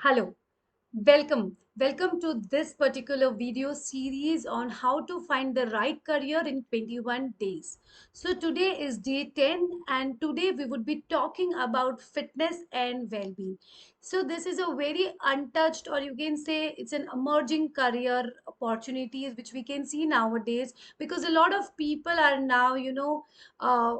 Hello, welcome to this particular video series on how to find the right career in 21 days. So today is day 10 and today we would be talking about fitness and well-being. So this is a very untouched, or you can say it's an emerging career opportunities which we can see nowadays, because a lot of people are now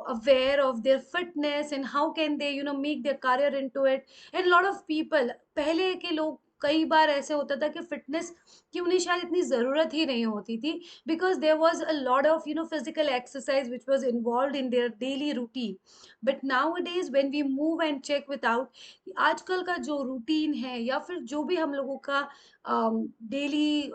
aware of their fitness and how can they make their career into it. And lot of people, पहले के लोग कई बार ऐसे होता था कि fitness की उन्हें शायद इतनी ज़रूरत ही नहीं होती थी, because there was a lot of physical exercise which was involve in their daily routine. But nowadays when we move and check without, आजकल का जो रूटीन है या फिर जो भी हम लोगों का डेली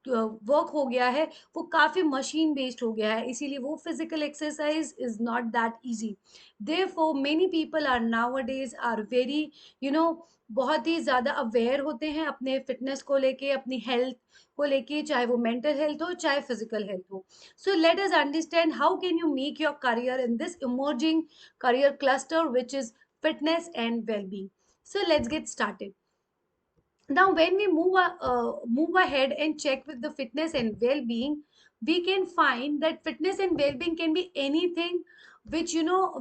वर्क हो गया है, वो काफ़ी मशीन बेस्ड हो गया है, इसीलिए वो physical exercise is not that easy. therefore many people are nowadays are very you know बहुत ही ज़्यादा अवेयर होते हैं अपने फिटनेस को लेके, अपनी हेल्थ को लेके, चाहे वो मेंटल हेल्थ हो चाहे फिजिकल हेल्थ हो. So let us understand how can you make your career in this emerging career cluster which is fitness and well-being. So let's get started. Now when we move ahead and check with the fitness and well-being, we can find that fitness and well-being can be anything which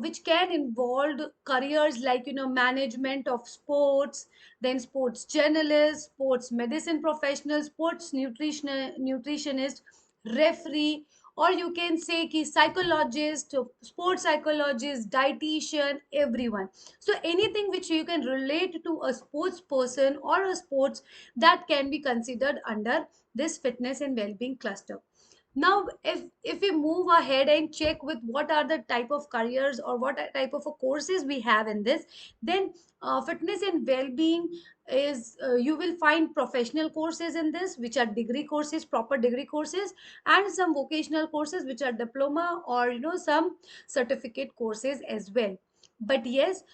which can involve careers like management of sports, then sports journalist, sports medicine professional, sports nutritionist, referee, or you can say ki psychologist, sports psychologist, dietitian, everyone. So anything which you can relate to a sports person or a sports, that can be considered under this fitness and well-being cluster. Now if we move ahead and check with what are the type of careers or what type of courses we have in this, then fitness and well-being is you will find professional courses in this, which are degree courses, proper degree courses, and some vocational courses which are diploma or some certificate courses as well. But yes,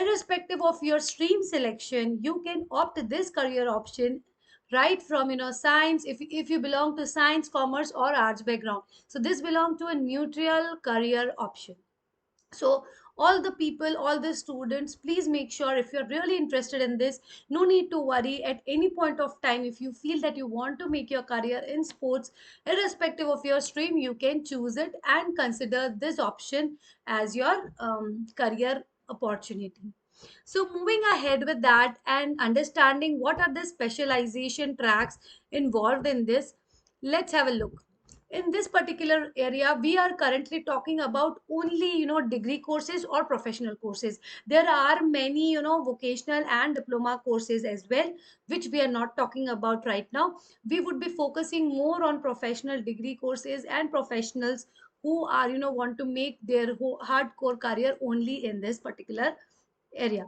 irrespective of your stream selection, you can opt this career option right from science, if you belong to science, commerce, or arts background. So this belong to a neutral career option. So all the people, all the students, please make sure, if you're really interested in this, no need to worry at any point of time. If you feel that you want to make your career in sports, irrespective of your stream, you can choose it and consider this option as your career opportunity. So moving ahead with that and understanding what are the specialization tracks involved in this, let's have a look. In this particular area, we are currently talking about only degree courses or professional courses. There are many vocational and diploma courses as well, which we are not talking about right now. We would be focusing more on professional degree courses and professionals who are want to make their hardcore career only in this particular area.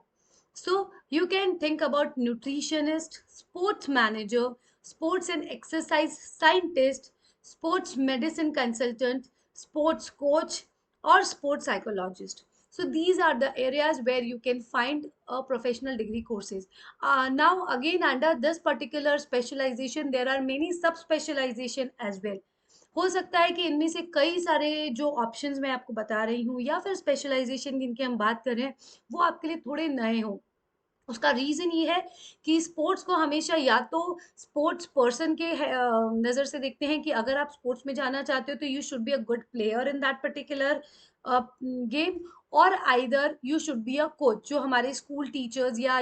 So you can think about nutritionist, sports manager, sports and exercise scientist, sports medicine consultant, sports coach, or sports psychologist. So these are the areas where you can find professional degree courses. Now again, under this particular specialization, there are many sub specialization as well. हो सकता है कि इनमें से कई सारे जो options मैं आपको बता रही हूँ या फिर स्पेशलाइजेशन जिनकी हम बात कर रहे हैं, वो आपके लिए थोड़े नए हों. उसका रीजन ये है कि स्पोर्ट्स को हमेशा या तो स्पोर्ट्स पर्सन के नज़र से देखते हैं कि अगर आप स्पोर्ट्स में जाना चाहते हो तो you should be a good player in that particular game, और either you should be a coach, जो हमारे स्कूल टीचर्स या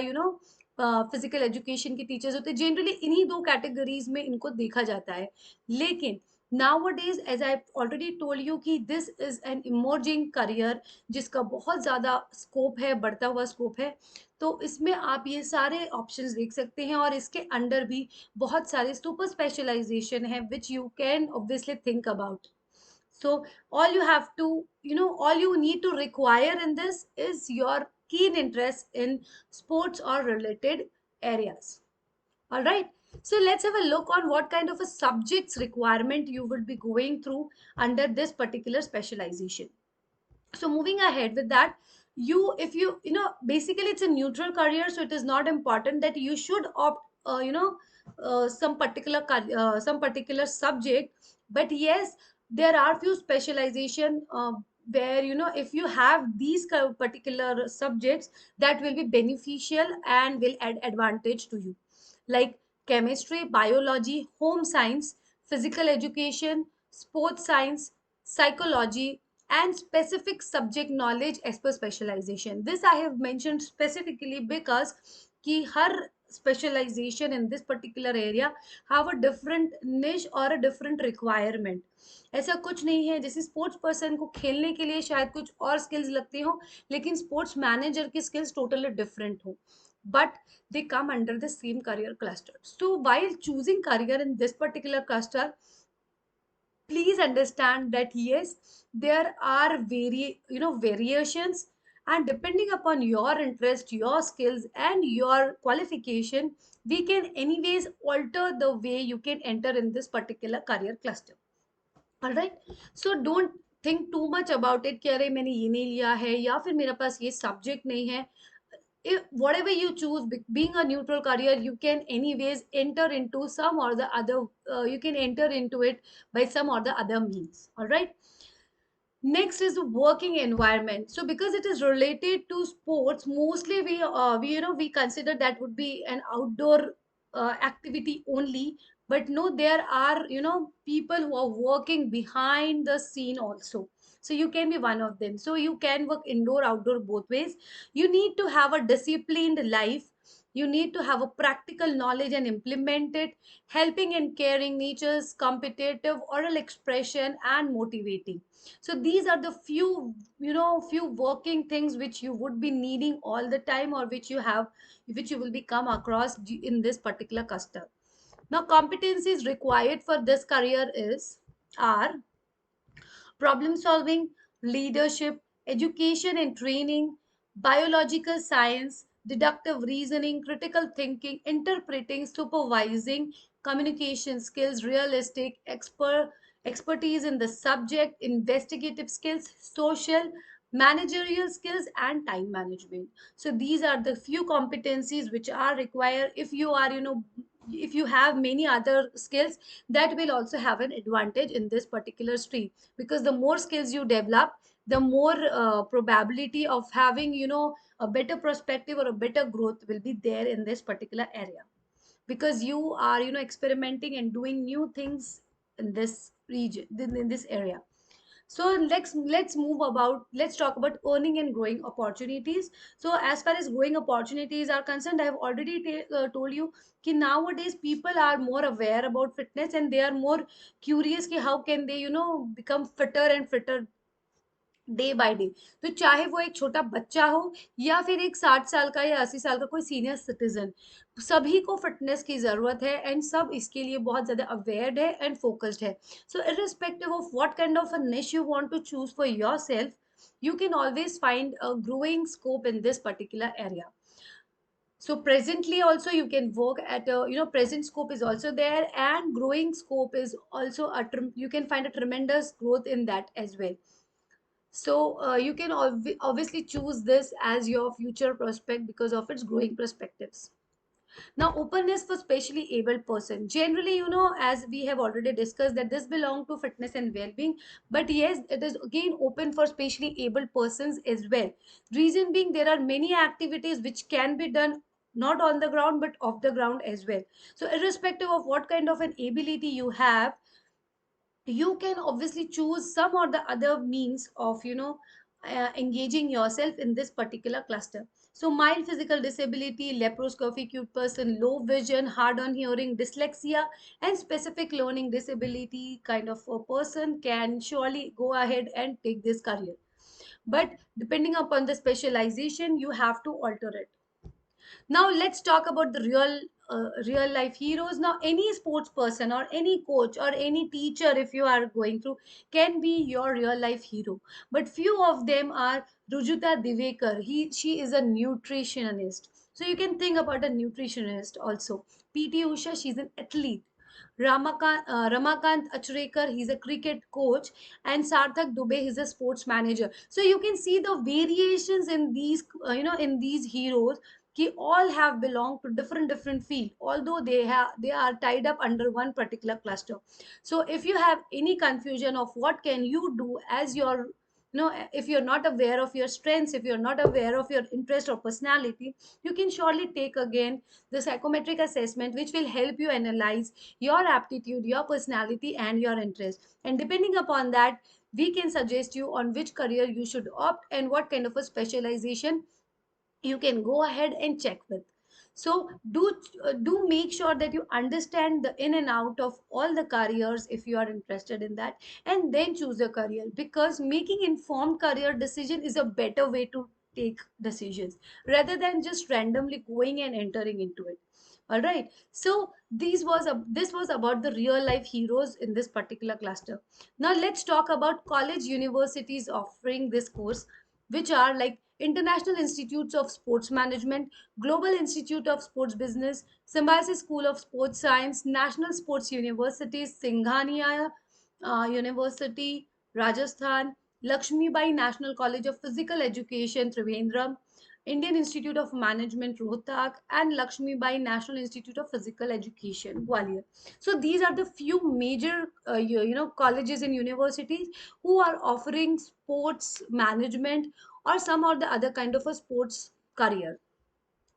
फिजिकल एजुकेशन के टीचर्स होते हैं, जनरली इन्हीं दो कैटेगरीज में इनको देखा जाता है. लेकिन nowadays, as I've already told you, कि this is an emerging career जिसका बहुत ज़्यादा स्कोप है, बढ़ता हुआ स्कोप है. तो इसमें आप ये सारे ऑप्शंस देख सकते हैं और इसके अंडर भी बहुत सारे सुपर स्पेशलाइजेशन है which you can obviously think about. So all you have to, all you need to require in this is your keen interest in sports or related areas. All right. So let's have a look on what kind of a subjects requirement you will be going through under this particular specialization. So moving ahead with that, you if basically it's a neutral career, so it is not important that you should opt some particular subject. But yes, there are few specialization where if you have these particular subjects, that will be beneficial and will add advantage to you, like chemistry, biology, home science, physical education, sports science, psychology, and specific subject knowledge as per specialization. This I have mentioned specifically because ki har specialization in this particular area have a different niche or a different requirement. ऐसा कुछ नहीं है जैसे sports person को खेलने के लिए शायद कुछ और स्किल्स लगती हो, लेकिन स्पोर्ट्स मैनेजर की स्किल्स टोटली डिफरेंट हो, but they come under the same career cluster. So while choosing career in this particular cluster, please understand that yes, there are variations, and depending upon your interest, your skills, and your qualification, we can anyways alter the way you can enter in this particular career cluster. All right, so don't think too much about it कि अरे मैंने ये नहीं लिया है या फिर मेरे पास ये सब्जेक्ट नहीं है. If whatever you choose, being a neutral career, you can anyways enter into some or the other, you can enter into it by some or the other means. All right, next is the working environment. So because it is related to sports, mostly we consider that would be an outdoor activity only. But no, there are people who are working behind the scene also. So you can be one of them. So you can work indoor, outdoor, both ways. You need to have a disciplined life. You need to have a practical knowledge and implement it. Helping and caring, nature's competitive, oral expression, and motivating. So these are the few working things which you would be needing all the time, or which you will be come across in this particular cluster. Now competencies required for this career is are problem solving, leadership, education and training, biological science, deductive reasoning, critical thinking, interpreting, supervising, communication skills, realistic, expertise in the subject, investigative skills, social, managerial skills, and time management. So these are the few competencies which are required. If you are, if you have many other skills, that will also have an advantage in this particular stream, because the more skills you develop, the more probability of having a better perspective or a better growth will be there in this particular area, because you are experimenting and doing new things in this region, in this area. So let's talk about earning and growing opportunities. So as far as growing opportunities are concerned, I have already told you कि nowadays people are more aware about fitness, and they are more curious कि how can they become fitter and fitter day by day. तो चाहे वो एक छोटा बच्चा हो या फिर एक 60 साल का या 80 साल का कोई सीनियर सिटीजन, सभी को फिटनेस की जरूरत है, एंड सब इसके लिए बहुत ज्यादा अवेयर्ड है एंड फोकस्ड है. सो irrespective of what kind of a niche you want to choose for yourself, you can always find a growing scope in this particular area. So presently also you can work at a present scope is also there, and growing scope is also you can find a tremendous growth in that as well. So you can obviously choose this as your future prospect because of its growing perspectives. Now, openness for specially abled person. Generally, as we have already discussed, that this belong to fitness and well-being. But yes, it is again open for specially abled persons as well. Reason being, there are many activities which can be done not on the ground but off the ground as well. So irrespective of what kind of an ability you have, you can obviously choose some or the other means of engaging yourself in this particular cluster. So mild physical disability, laparoscopy, cute person, low vision, hard on hearing, dyslexia, and specific learning disability kind of a person can surely go ahead and take this career, but depending upon the specialization you have to alter it. Now let's talk about the real life heroes. Now any sports person or any coach or any teacher, if you are going through, can be your real life hero. But few of them are Rujuta Divekar. She is a nutritionist. So you can think about a nutritionist also. PT Usha, she's an athlete. Ramakant Achrekar, he's a cricket coach, and Sarthak Dubey, he's a sports manager. So you can see the variations in these, in these heroes. Ki all have belonged to different field, although they are tied up under one particular cluster. So if you have any confusion of what can you do as your if you're not aware of your strengths, if you're not aware of your interest or personality, you can surely take again the psychometric assessment, which will help you analyze your aptitude, your personality, and your interest. And depending upon that, we can suggest you on which career you should opt and what kind of a specialization you can go ahead and check with. So do make sure that you understand the in and out of all the careers if you are interested in that, and then choose a career, because making informed career decision is a better way to take decisions rather than just randomly going and entering into it. All right, so this was about the real life heroes in this particular cluster. Now let's talk about college universities offering this course, which are like International Institutes of Sports Management, Global Institute of Sports Business, Symbiosis School of Sports Science, National Sports University, Singhania University, Rajasthan, Lakshmi Bai National College of Physical Education, Trivandrum, Indian Institute of Management, Rohtak, and Lakshmi Bai National Institute of Physical Education, Gwalior. So these are the few major, colleges and universities who are offering sports management or some or the other kind of a sports career.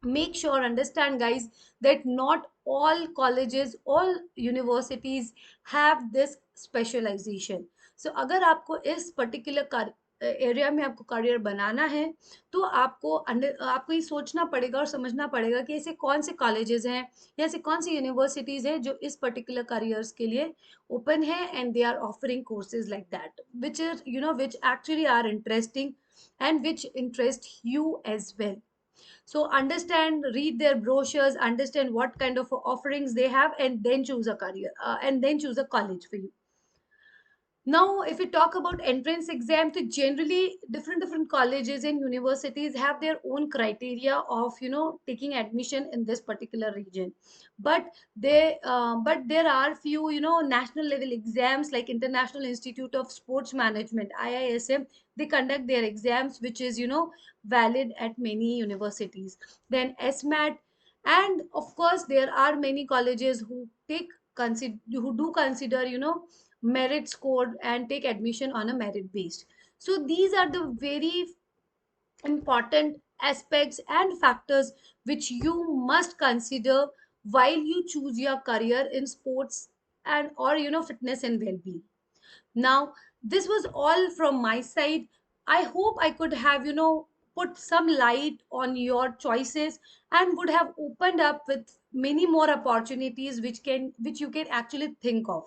Make sure, understand guys, that not all colleges, all universities have this specialization. So अगर आपको इस particular area में आपको career बनाना है, तो आपको ये सोचना पड़ेगा और समझना पड़ेगा कि ऐसे कौन से कॉलेजेस हैं या ऐसे कौन सी यूनिवर्सिटीज हैं जो इस पर्टिकुलर करियर्स के लिए ओपन है, and they are offering courses like that which is which actually are interesting and which interest you as well. So understand, read their brochures, understand what kind of offerings they have, and then choose a career, and then choose a college for you. Now if we talk about entrance exam, so generally different colleges and universities have their own criteria of taking admission in this particular region. But there are few national level exams like International Institute of Sports Management, IISM. They conduct their exams, which is valid at many universities. Then SMAT, and of course there are many colleges who do consider merit score and take admission on a merit based. So these are the very important aspects and factors which you must consider while you choose your career in sports and or fitness and well-being. Now, this was all from my side. I hope I could have, put some light on your choices and would have opened up with many more opportunities which you can actually think of.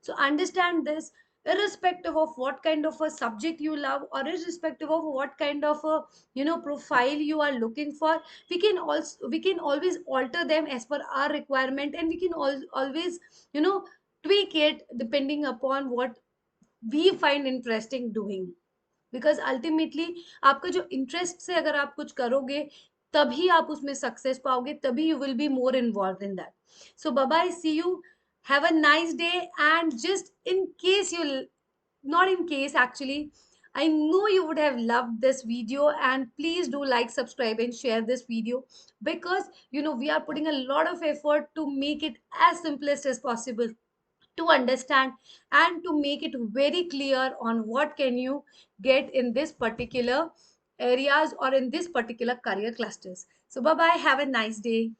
So understand this, irrespective of what kind of a subject you love or irrespective of what kind of a profile you are looking for, we can always alter them as per our requirement, and we can always tweak it depending upon what we find interesting doing. Because ultimately आपका जो interest से अगर आप कुछ करोगे, तभी आप उसमें सक्सेस पाओगे, तभी you will be more involved in that. So bye bye, see you, have a nice day. And just in case you not in case actually, I know you would have loved this video, and please do like, subscribe, and share this video, because we are putting a lot of effort to make it as simplest as possible to understand and to make it very clear on what can you get in this particular areas or in this particular career clusters. So bye bye, have a nice day.